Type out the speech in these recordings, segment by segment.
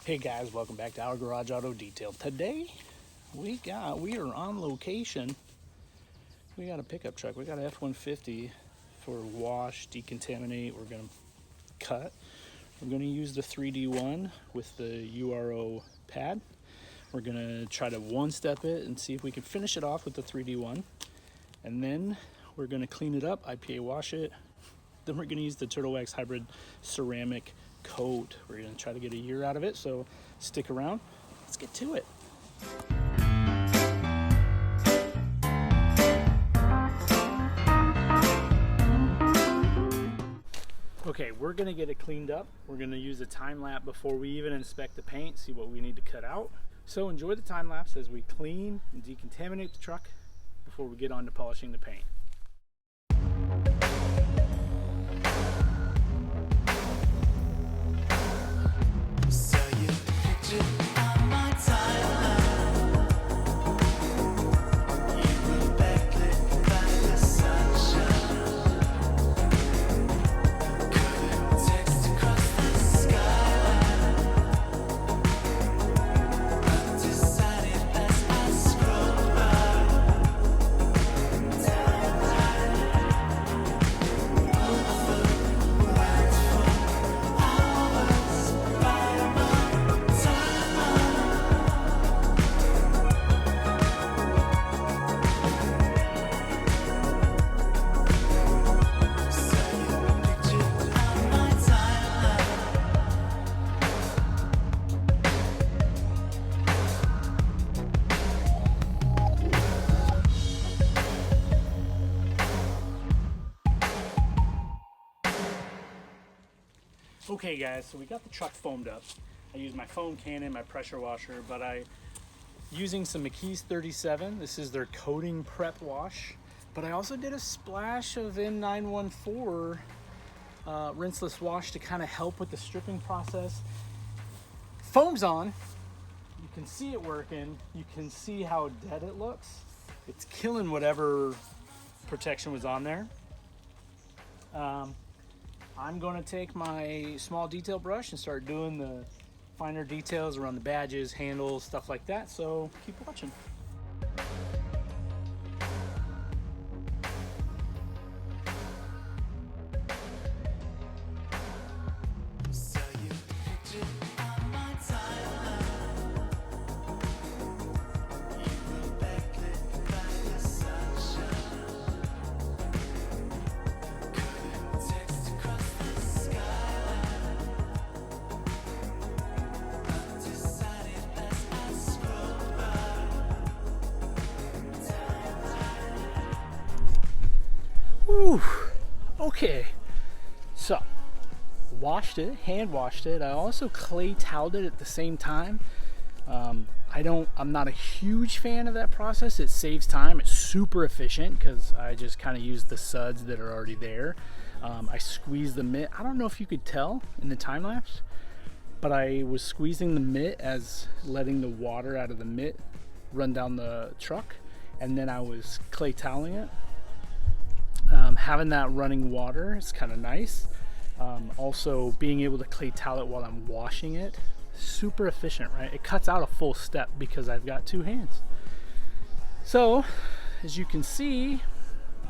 Hey guys, welcome back to Our Garage Auto Detail. Today we are on location. We got a pickup truck. We got an F-150 for wash, decontaminate. We're gonna cut. We're gonna use the 3D1 with the URO pad. We're gonna try to one-step it and see if we can finish it off with the 3D1. And then we're gonna clean it up, IPA wash it. Then we're gonna use the Turtle Wax Hybrid ceramic coat. We're gonna try to get a year out of it, so stick around. Let's get to it. Okay, we're gonna get it cleaned up. We're gonna use a time lapse before we even inspect the paint, see what we need to cut out. So enjoy the time lapse as we clean and decontaminate the truck before we get on to polishing the paint. Okay guys, so we got the truck foamed up. I used my foam cannon, my pressure washer, but using some Mckees37. This is their coating prep wash. But I also did a splash of N914 rinseless wash to kind of help with the stripping process. Foam's on. You can see it working. You can see how dead it looks. It's killing whatever protection was on there. I'm going to take my small detail brush and start doing the finer details around the badges, handles, stuff like that. So keep watching. Whew. Okay, so washed it, hand washed it. I also clay toweled it at the same time. I'm not a huge fan of that process. It saves time. It's super efficient because I just kind of use the suds that are already there. I squeeze the mitt. I don't know if you could tell in the time lapse, but I was squeezing the mitt as letting the water out of the mitt run down the truck, and then I was clay toweling it. Having that running water is kind of nice. Also being able to clay towel it while I'm washing it, super efficient, right? It cuts out a full step because I've got two hands. So as you can see,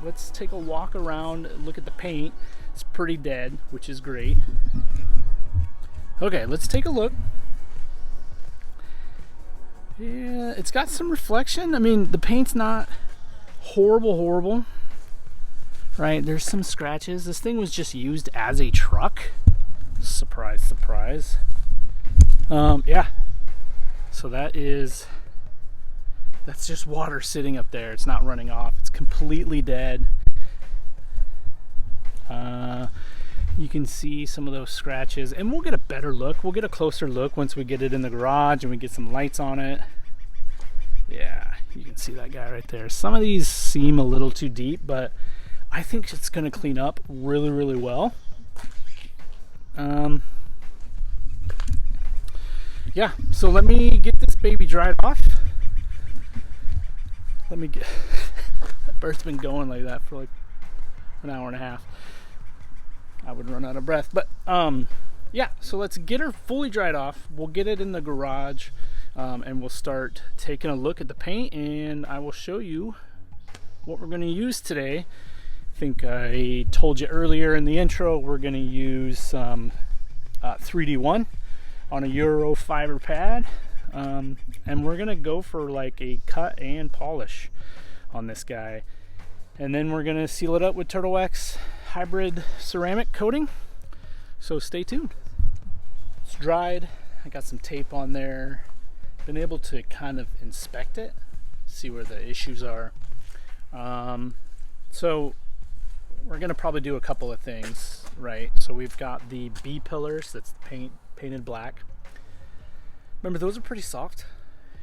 let's take a walk around, look at the paint. It's pretty dead, which is great. Okay, let's take a look. Yeah, it's got some reflection. I mean, the paint's not horrible. Right, there's some scratches. This thing was just used as a truck. Surprise, surprise. Yeah. So that's just water sitting up there. It's not running off. It's completely dead. You can see some of those scratches, and we'll get a better look. We'll get a closer look once we get it in the garage and we get some lights on it. Yeah, you can see that guy right there. Some of these seem a little too deep, but I think it's going to clean up really well. Yeah, so let me get this baby dried off. That bird's been going like that for like an hour and a half. I would run out of breath, but yeah, so let's get her fully dried off. We'll get it in the garage, and we'll start taking a look at the paint, and I will show you what we're going to use today. I think I told you earlier in the intro, we're going to use some 3D1 on a Euro fiber pad, and we're going to go for like a cut and polish on this guy. And then we're going to seal it up with Turtle Wax hybrid ceramic coating. So stay tuned. It's dried. I got some tape on there. Been able to kind of inspect it, see where the issues are. So we're gonna probably do a couple of things, right? So we've got the B pillars, that's painted black. Remember, those are pretty soft.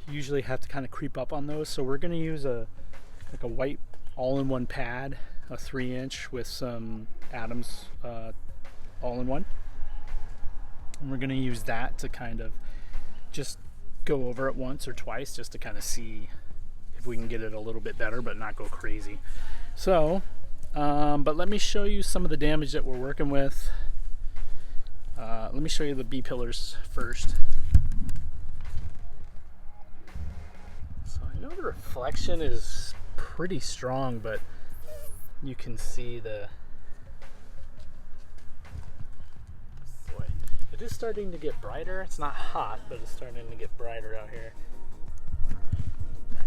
You usually have to kind of creep up on those. So we're gonna use a white all-in-one pad, a 3-inch with some Adams all-in-one. And we're going to use that to kind of just go over it once or twice, just to kind of see if we can get it a little bit better but not go crazy. So but let me show you some of the damage that we're working with. Let me show you the B pillars first. So I know the reflection is pretty strong, but you can see the it is starting to get brighter. It's not hot, but it's starting to get brighter out here. I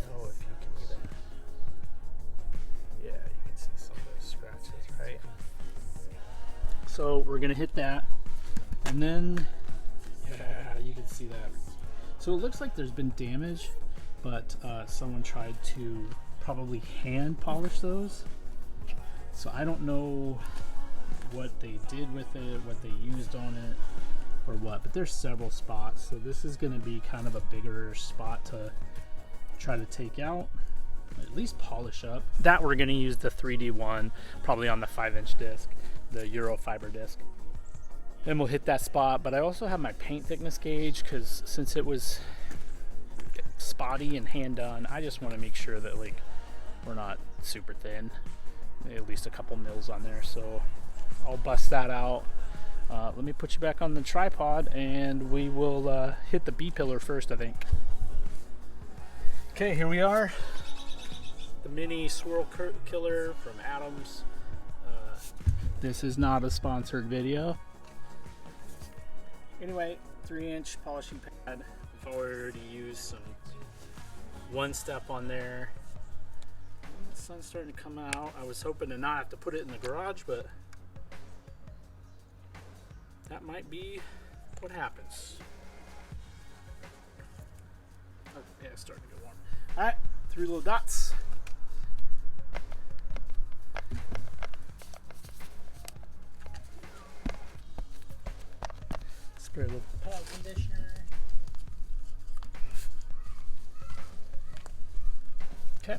don't know if you can even, yeah, you can see some of those scratches, right? So we're gonna hit that, and then yeah, you can see that. So it looks like there's been damage, but someone tried to probably hand polish those. So I don't know what they did with it, what they used on it, or what, but there's several spots. So this is going to be kind of a bigger spot to try to take out, at least polish up. That we're going to use the 3D1, probably on the 5-inch disc, the Euro fiber disc. Then we'll hit that spot, but I also have my paint thickness gauge, because since it was spotty and hand done, I just want to make sure that like we're not super thin, at least a couple mils on there. So I'll bust that out. Let me put you back on the tripod, and we will hit the B pillar first, I think. Okay, here we are. The mini swirl killer from Adams. This is not a sponsored video. Anyway, 3-inch polishing pad. I've already used some one step on there. The sun's starting to come out. I was hoping to not have to put it in the garage, but that might be what happens. Oh, yeah, it's starting to get warm. All right, 3 little dots. Spray a little pad conditioner. Okay.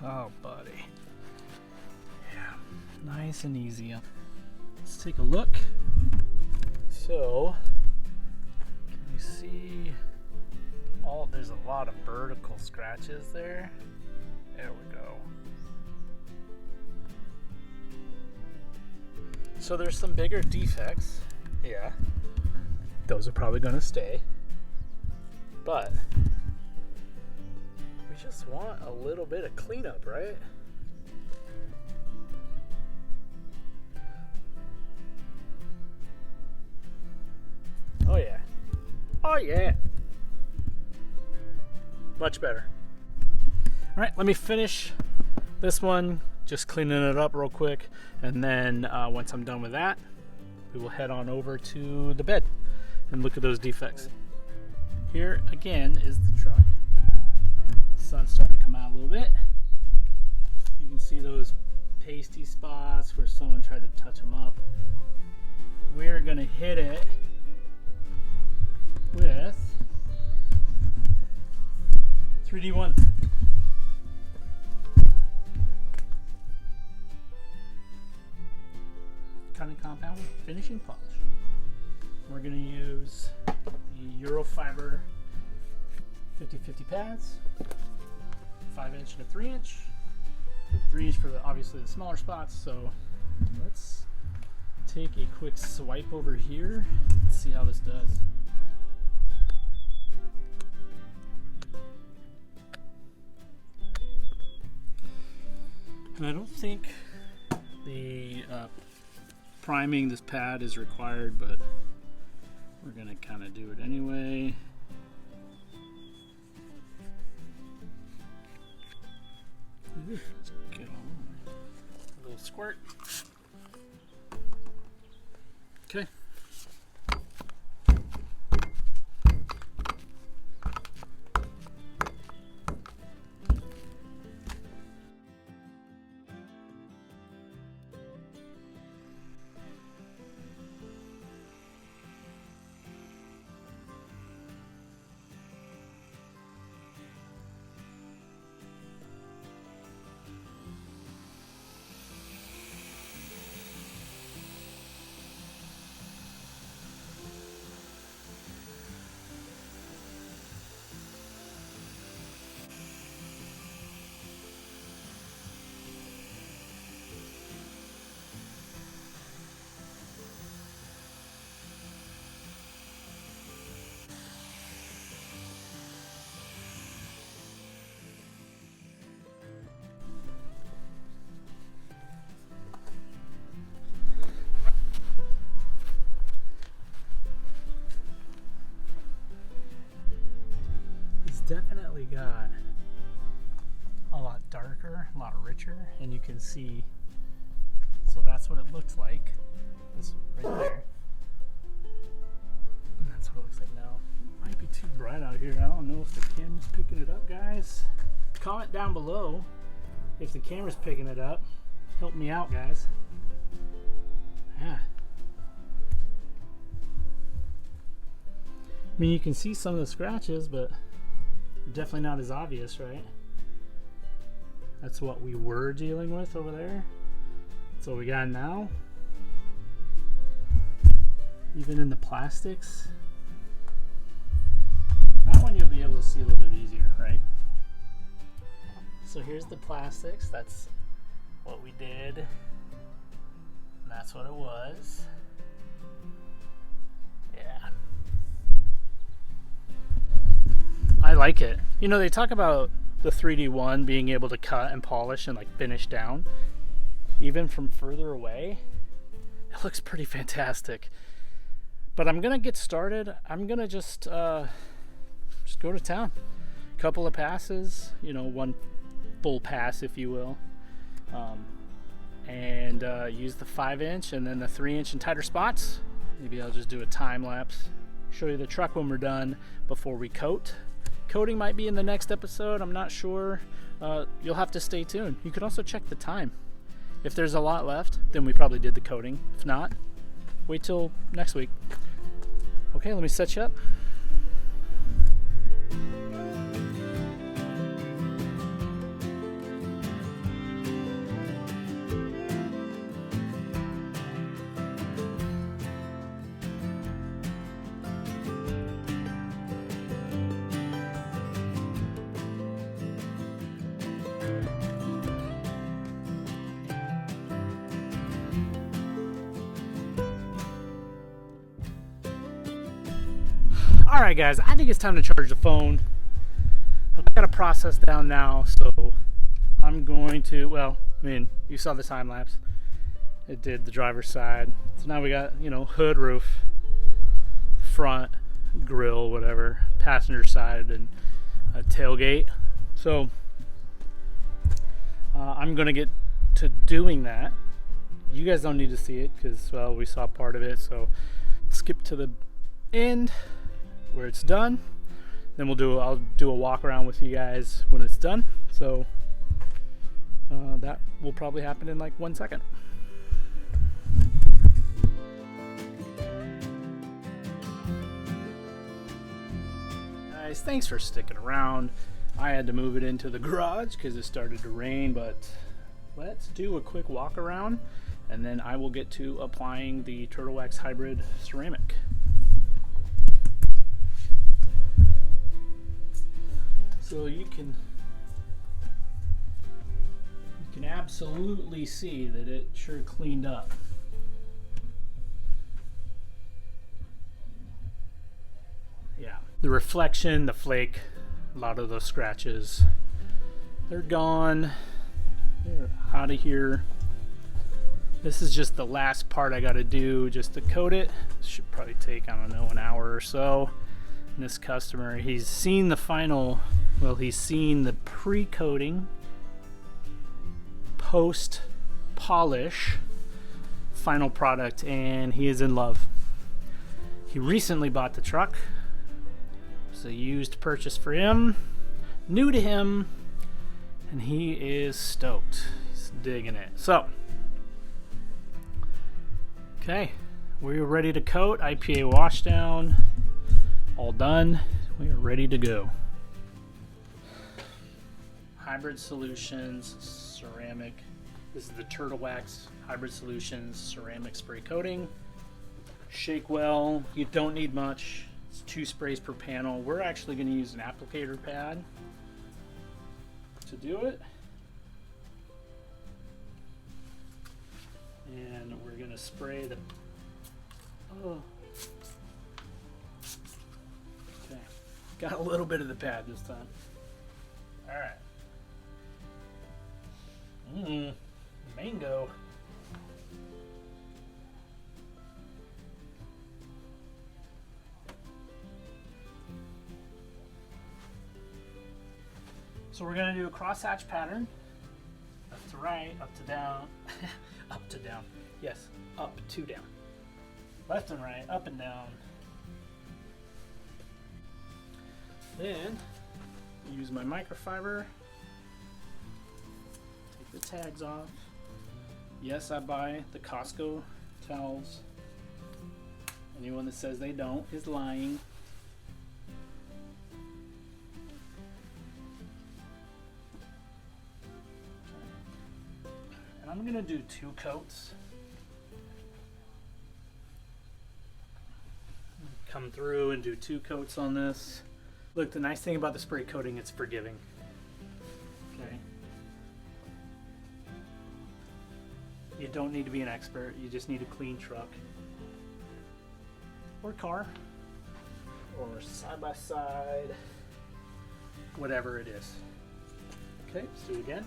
Oh, buddy. Yeah, nice and easy. Let's take a look. So, can you see there's a lot of vertical scratches there. There we go. So there's some bigger defects. Yeah, those are probably gonna stay. But we just want a little bit of cleanup, right? Oh yeah. Oh yeah. Much better. All right, let me finish this one, just cleaning it up real quick, and then once I'm done with that, we will head on over to the bed and look at those defects. Here again is the truck. Sun's starting to come out a little bit. You can see those pasty spots where someone tried to touch them up. We're gonna hit it with 3D1. Cutting compound finishing polish. We're gonna use the Euro Fiber 50/50 pads, 5-inch and a 3-inch. The 3-inch for obviously the smaller spots. So let's take a quick swipe over here. Let's see how this does. And I don't think the priming this pad is required, but we're gonna kind of do it anyway. Let's get on a little squirt. Okay. Definitely got a lot darker, a lot richer, and you can see, so that's what it looks like, this right there, and that's what it looks like now. It might be too bright out here. I don't know if the camera's picking it up, guys. Comment down below if the camera's picking it up. Help me out, guys. Yeah. I mean, you can see some of the scratches, but definitely not as obvious, right? That's what we were dealing with over there. That's what we got now. Even in the plastics. That one you'll be able to see a little bit easier, right? So here's the plastics. That's what we did. And that's what it was. Yeah. I like it. You know, they talk about the 3D1 being able to cut and polish and like finish down even from further away. It looks pretty fantastic. But I'm gonna get started. I'm gonna just go to town. Couple of passes, you know, one full pass if you will, and use the 5-inch and then the 3-inch in tighter spots. Maybe I'll just do a time lapse, show you the truck when we're done before we coat. Coating might be in the next episode, I'm not sure. You'll have to stay tuned. You can also check the time. If there's a lot left, then we probably did the coating. If not, wait till next week. Okay, let me set you up. Alright guys, I think it's time to charge the phone, but I got a process down now, so I'm going to, well, I mean, you saw the time lapse. It did the driver's side. So now we got, you know, hood, roof, front, grill, whatever, passenger side, and a tailgate. So I'm going to get to doing that, you guys don't need to see it because, well, we saw part of it. So skip to the end where it's done. Then I'll do a walk around with you guys when it's done. So that will probably happen in like 1 second. Guys, thanks for sticking around. I had to move it into the garage because it started to rain, but let's do a quick walk around and then I will get to applying the Turtle Wax Hybrid ceramic. So you can absolutely see that it sure cleaned up. Yeah, the reflection, the flake, a lot of those scratches, they're gone. They're out of here. This is just the last part I got to do just to coat it. This should probably take, I don't know, an hour or so. And this customer, he's seen the final, well, he's seen the pre-coating, post-polish final product, and he is in love. He recently bought the truck. It's a used purchase for him, new to him, and he is stoked. He's digging it. So, okay, we're ready to coat. IPA washdown, all done. We are ready to go. Hybrid Solutions ceramic. This is the Turtle Wax Hybrid Solutions ceramic spray coating. Shake well. You don't need much. It's 2 sprays per panel. We're actually going to use an applicator pad to do it. And we're going to spray the... Oh. Okay. Got a little bit of the pad this time. Alright. Mango. So we're going to do a crosshatch pattern. Left to right, up to down. Up to down. Yes, up to down. Left and right, up and down. Then use my microfiber. Take the tags off. Yes, I buy the Costco towels. Anyone that says they don't is lying. And I'm gonna do 2 coats. Come through and do 2 coats on this. Look, the nice thing about the spray coating, it's forgiving. Okay. You don't need to be an expert. You just need a clean truck or car or side by side, whatever it is. Okay, let's do it again.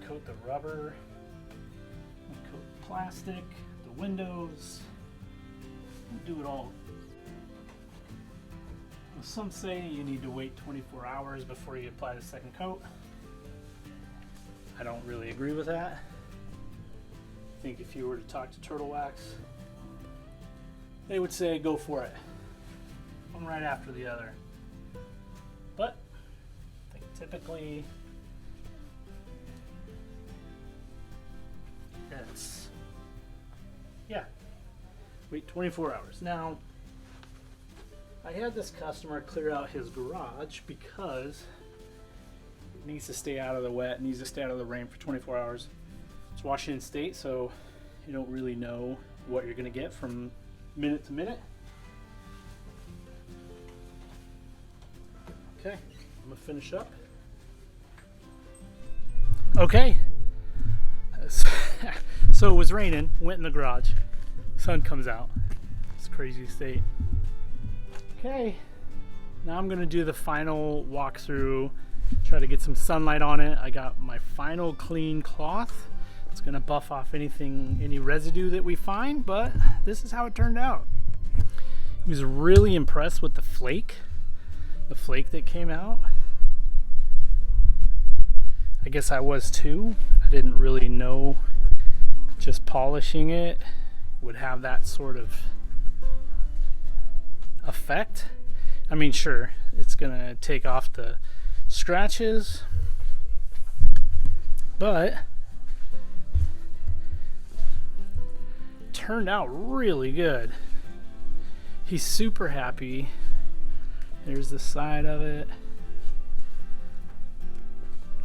Coat the rubber, coat the plastic, the windows, we'll do it all. Well, some say you need to wait 24 hours before you apply the second coat. I don't really agree with that. I think if you were to talk to Turtle Wax, they would say go for it, one right after the other. But I think typically it's, yeah, wait 24 hours. Now, I had this customer clear out his garage because it needs to stay out of the wet, needs to stay out of the rain for 24 hours. It's Washington State, so you don't really know what you're going to get from minute to minute. Okay, I'm going to finish up. Okay. So it was raining, went in the garage, sun comes out. It's crazy state. Okay, now I'm gonna do the final walkthrough, try to get some sunlight on it. I got my final clean cloth. It's gonna buff off any residue that we find, but this is how it turned out. was really impressed with the flake that came out. I guess I was too. I didn't really know just polishing it would have that sort of effect. I mean, sure, it's gonna take off the scratches, but turned out really good. He's super happy. There's the side of it.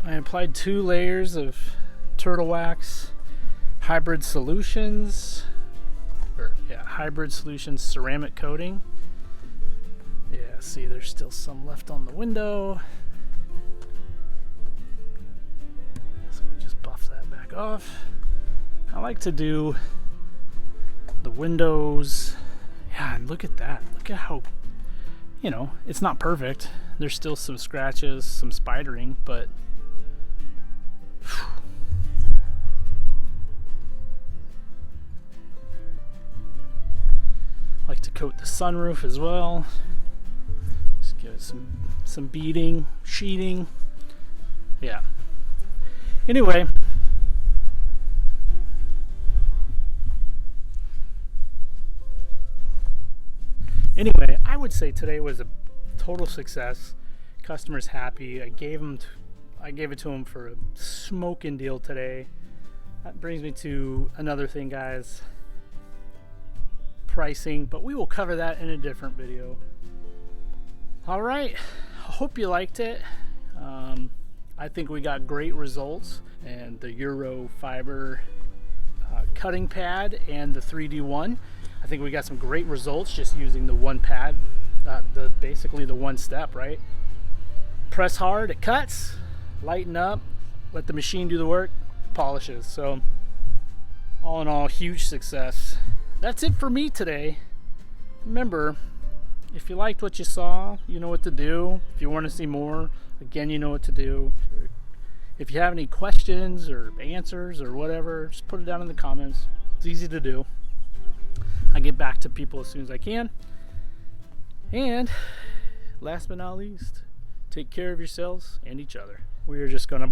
I applied 2 layers of Turtle Wax Hybrid Solutions, Hybrid Solutions ceramic coating. Yeah, see, there's still some left on the window. So we just buff that back off. I like to do the windows. Yeah, and look at that. Look at how, you know, it's not perfect. There's still some scratches, some spidering, but I like to coat the sunroof as well. Just give it some beading, sheeting. Yeah. Anyway, I would say today was a total success. Customer's happy. I gave it to him for a smoking deal today. That brings me to another thing, guys. Pricing, but we will cover that in a different video. All right, I hope you liked it. I think we got great results, and the Euro fiber cutting pad and the 3D one. I think we got some great results just using the one pad, basically the one step, right? Press hard, it cuts, lighten up, let the machine do the work, polishes. So all in all, huge success. That's it for me today. Remember, if you liked what you saw, you know what to do. If you want to see more, again, you know what to do. If you have any questions or answers or whatever, just put it down in the comments. It's easy to do. I get back to people as soon as I can. And last but not least, take care of yourselves and each other. We are just gonna